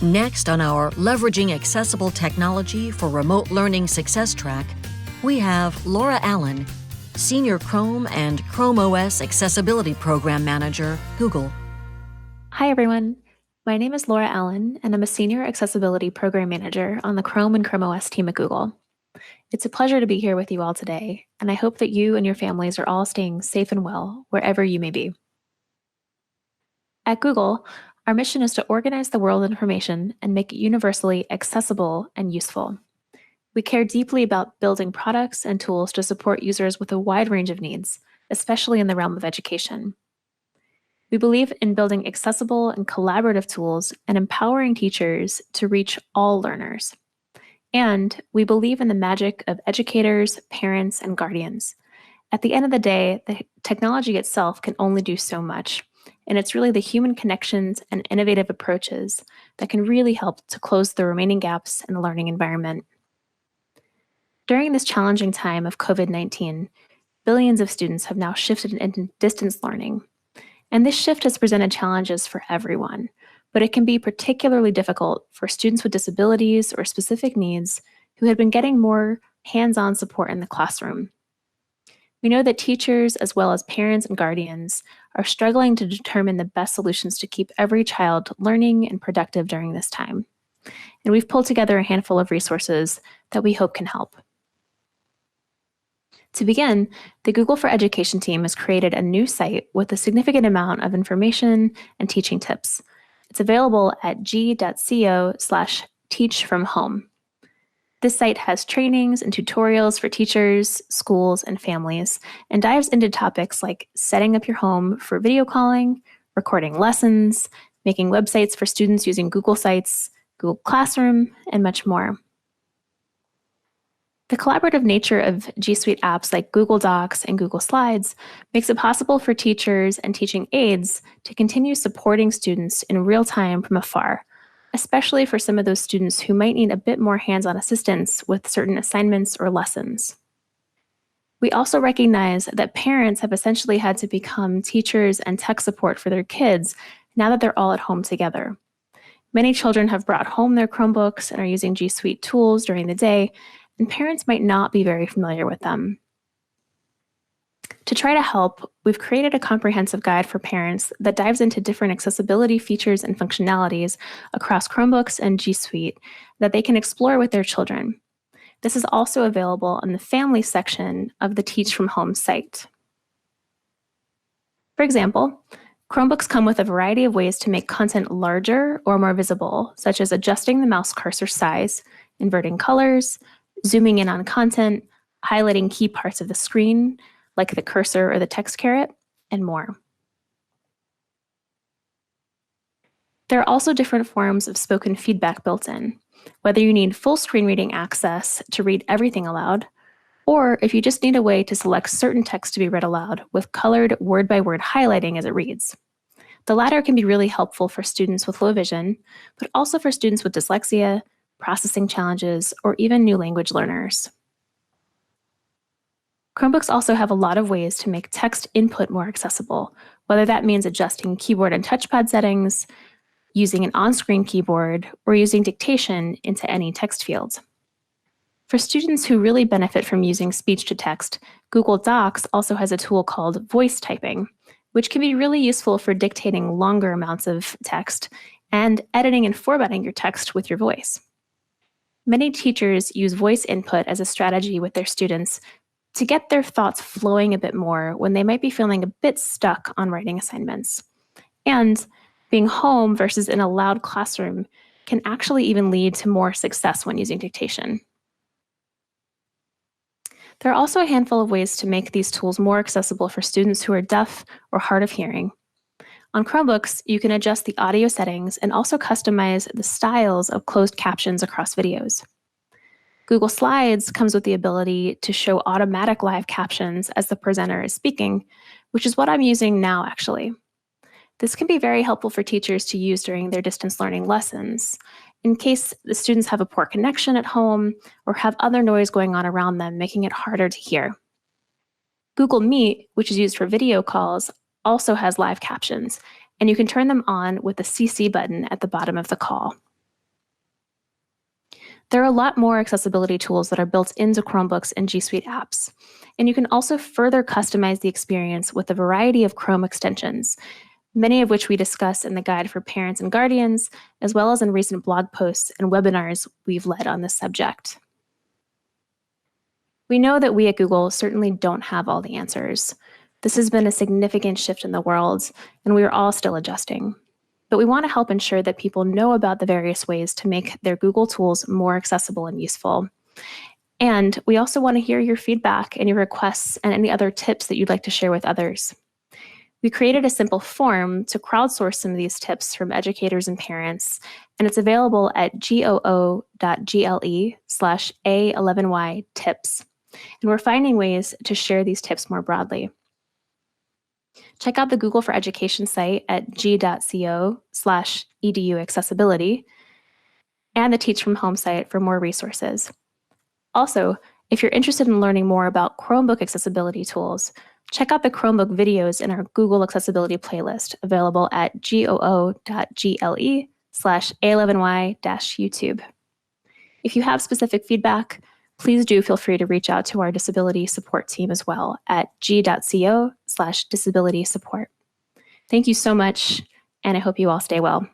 Next on our Leveraging Accessible Technology for Remote Learning Success track, we have Laura Allen, Senior Chrome and Chrome OS Accessibility Program Manager, Google. Hi, everyone. My name is Laura Allen, and I'm a Senior Accessibility Program Manager on the Chrome and Chrome OS team at Google. It's a pleasure to be here with you all today, and I hope that you and your families are all staying safe and well wherever you may be. At Google, our mission is to organize the world of information and make it universally accessible and useful. We care deeply about building products and tools to support users with a wide range of needs, especially in the realm of education. We believe in building accessible and collaborative tools and empowering teachers to reach all learners. And we believe in the magic of educators, parents, and guardians. At the end of the day, the technology itself can only do so much, and it's really the human connections and innovative approaches that can really help to close the remaining gaps in the learning environment. During this challenging time of COVID-19, billions of students have now shifted into distance learning. And this shift has presented challenges for everyone, but it can be particularly difficult for students with disabilities or specific needs who had been getting more hands-on support in the classroom. We know that teachers, as well as parents and guardians, are struggling to determine the best solutions to keep every child learning and productive during this time. And we've pulled together a handful of resources that we hope can help. To begin, the Google for Education team has created a new site with a significant amount of information and teaching tips. It's available at g.co/teachfromhome. This site has trainings and tutorials for teachers, schools, and families, and dives into topics like setting up your home for video calling, recording lessons, making websites for students using Google Sites, Google Classroom, and much more. The collaborative nature of G Suite apps like Google Docs and Google Slides makes it possible for teachers and teaching aides to continue supporting students in real time from afar, especially for some of those students who might need a bit more hands-on assistance with certain assignments or lessons. We also recognize that parents have essentially had to become teachers and tech support for their kids now that they're all at home together. Many children have brought home their Chromebooks and are using G Suite tools during the day, and parents might not be very familiar with them. To try to help, we've created a comprehensive guide for parents that dives into different accessibility features and functionalities across Chromebooks and G Suite that they can explore with their children. This is also available on the family section of the Teach from Home site. For example, Chromebooks come with a variety of ways to make content larger or more visible, such as adjusting the mouse cursor size, inverting colors, zooming in on content, highlighting key parts of the screen, like the cursor or the text caret, and more. There are also different forms of spoken feedback built in, whether you need full screen reading access to read everything aloud, or if you just need a way to select certain text to be read aloud with colored word-by-word highlighting as it reads. The latter can be really helpful for students with low vision, but also for students with dyslexia, processing challenges, or even new language learners. Chromebooks also have a lot of ways to make text input more accessible, whether that means adjusting keyboard and touchpad settings, using an on-screen keyboard, or using dictation into any text field. For students who really benefit from using speech-to-text, Google Docs also has a tool called voice typing, which can be really useful for dictating longer amounts of text and editing and formatting your text with your voice. Many teachers use voice input as a strategy with their students to get their thoughts flowing a bit more when they might be feeling a bit stuck on writing assignments. And being home versus in a loud classroom can actually even lead to more success when using dictation. There are also a handful of ways to make these tools more accessible for students who are deaf or hard of hearing. On Chromebooks, you can adjust the audio settings and also customize the styles of closed captions across videos. Google Slides comes with the ability to show automatic live captions as the presenter is speaking, which is what I'm using now, actually. This can be very helpful for teachers to use during their distance learning lessons, in case the students have a poor connection at home or have other noise going on around them, making it harder to hear. Google Meet, which is used for video calls, also has live captions, and you can turn them on with the CC button at the bottom of the call. There are a lot more accessibility tools that are built into Chromebooks and G Suite apps, and you can also further customize the experience with a variety of Chrome extensions, many of which we discuss in the guide for parents and guardians, as well as in recent blog posts and webinars we've led on this subject. We know that we at Google certainly don't have all the answers. This has been a significant shift in the world, and we are all still adjusting. But we want to help ensure that people know about the various ways to make their Google tools more accessible and useful. And we also want to hear your feedback and your requests and any other tips that you'd like to share with others. We created a simple form to crowdsource some of these tips from educators and parents, and it's available at goo.gle/A11Y-tips. And we're finding ways to share these tips more broadly. Check out the Google for Education site at g.co/edu accessibility and the Teach from Home site for more resources. Also, if you're interested in learning more about Chromebook accessibility tools, check out the Chromebook videos in our Google Accessibility playlist available at goo.gle/A11Y-YouTube. If you have specific feedback, please do feel free to reach out to our disability support team as well at g.co/disability support. Thank you so much, and I hope you all stay well.